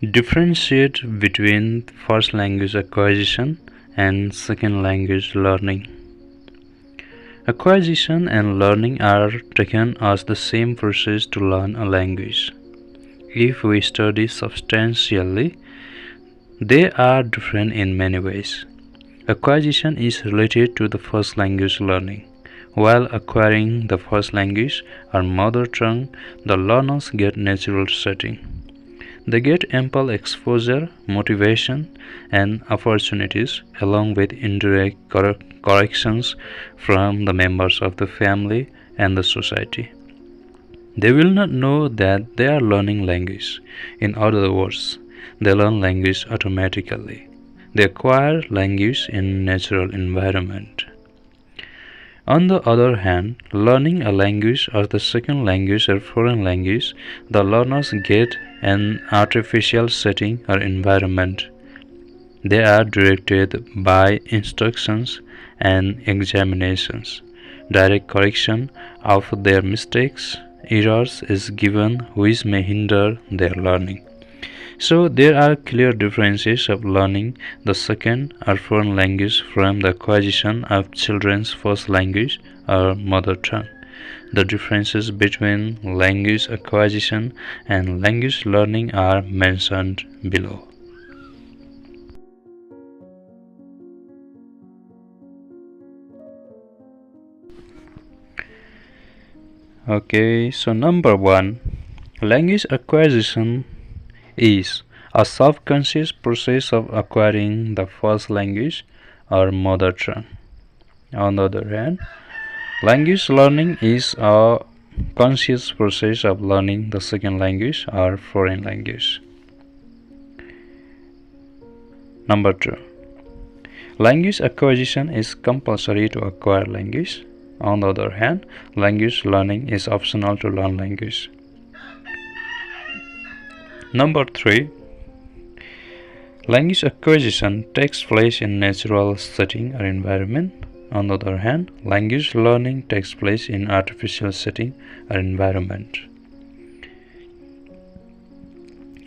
Differentiate between first language acquisition and second language learning. Acquisition and learning are taken as the same process to learn a language. If we study substantially, they are different in many ways. Acquisition is related to the first language learning. While acquiring the first language or mother tongue, the learners get natural setting. They get ample exposure, motivation, and opportunities, along with indirect corrections from the members of the family and the society. They will not know that they are learning language. In other words, they learn language automatically. They acquire language in natural environment. On the other hand, learning a language or the second language or foreign language, the learners get an artificial setting or environment. They are directed by instructions and examinations. Direct correction of their mistakes, errors is given, which may hinder their learning. So there are clear differences of learning the second or foreign language from the acquisition of children's first language or mother tongue. The differences between language acquisition and language learning are mentioned below. Okay, so number 1, language acquisition is a subconscious process of acquiring the first language or mother tongue. On the other hand, language learning is a conscious process of learning the second language or foreign language. Number 2, language acquisition is compulsory to acquire language. On the other hand, language learning is optional to learn language. Number 3, language acquisition takes place in natural setting or environment. On the other hand, language learning takes place in artificial setting or environment.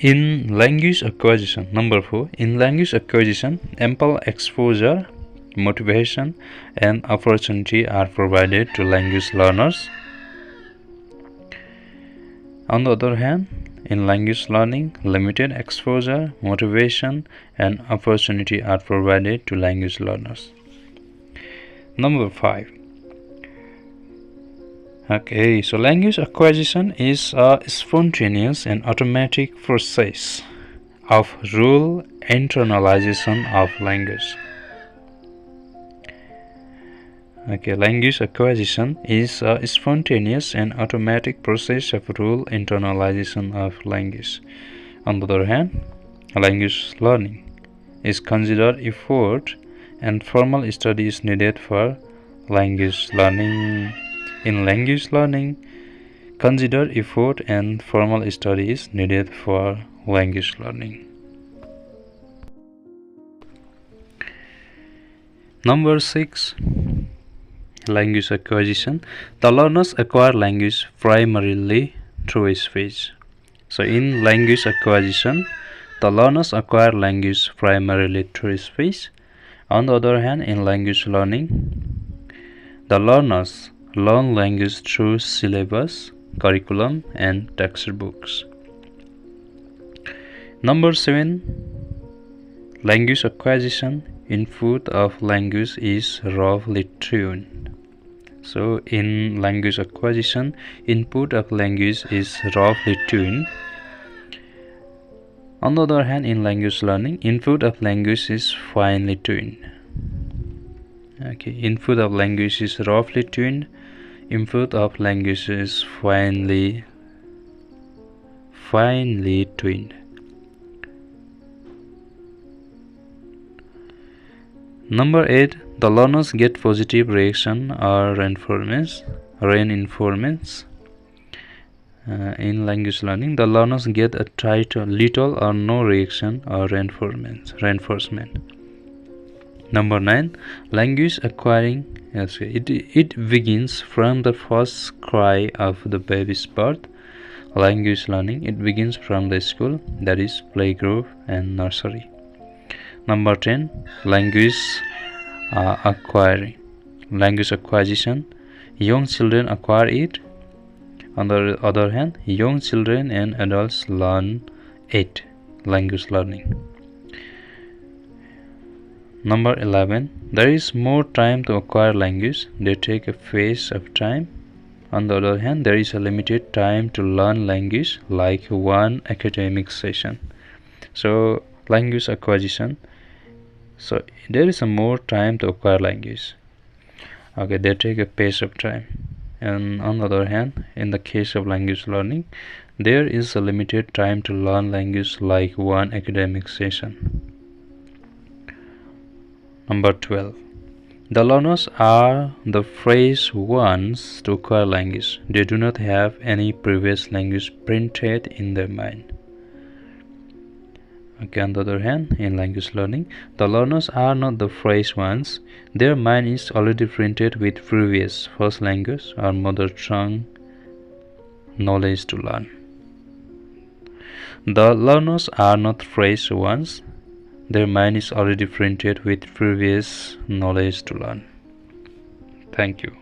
In language acquisition, number 4, in language acquisition, ample exposure, motivation, and opportunity are provided to language learners. On the other hand, in language learning, limited exposure, motivation, and opportunity are provided to language learners. Number 5. Okay, so language acquisition is a spontaneous and automatic process of rule internalization of language. Okay, language acquisition is a spontaneous and automatic process of rule internalization of language. On the other hand, language learning is considered effort and formal study is needed for language learning. In language learning, consider effort and formal study is needed for language learning. Number 6. Language acquisition. The learners acquire language primarily through speech. So in language acquisition, the learners acquire language primarily through speech. On the other hand, in language learning, the learners learn language through syllabus, curriculum, and textbooks. Number 7. Language acquisition. Input of language is roughly tuned. So in language acquisition, input of language is roughly tuned. On the other hand, in language learning, input of language is finely tuned. Okay, input of language is roughly tuned. Input of language is finely tuned. Number 8. The learners get positive reaction or reinforcements. In language learning, the learners get a little or no reaction or reinforcement. Number 9. Language acquiring. It begins from the first cry of the baby's birth. Language learning, it begins from the school, that is playgroup and nursery. Number 10, language acquiring. Language acquisition, young children acquire it. On the other hand, young children and adults learn it. Language learning. Number 11, there is more time to acquire language. They take a phase of time. On the other hand, there is a limited time to learn language, like one academic session. So language acquisition, so there is a more time to acquire language. Okay, they take a pace of time. And on the other hand, in the case of language learning, there is a limited time to learn language, like one academic session. Number 12, the learners are the fresh ones to acquire language. They do not have any previous language printed in their mind. Okay, on the other hand, in language learning, the learners are not the fresh ones. Their mind is already printed with previous first language or mother tongue knowledge to learn. The learners are not fresh ones. Their mind is already printed with previous knowledge to learn. Thank you.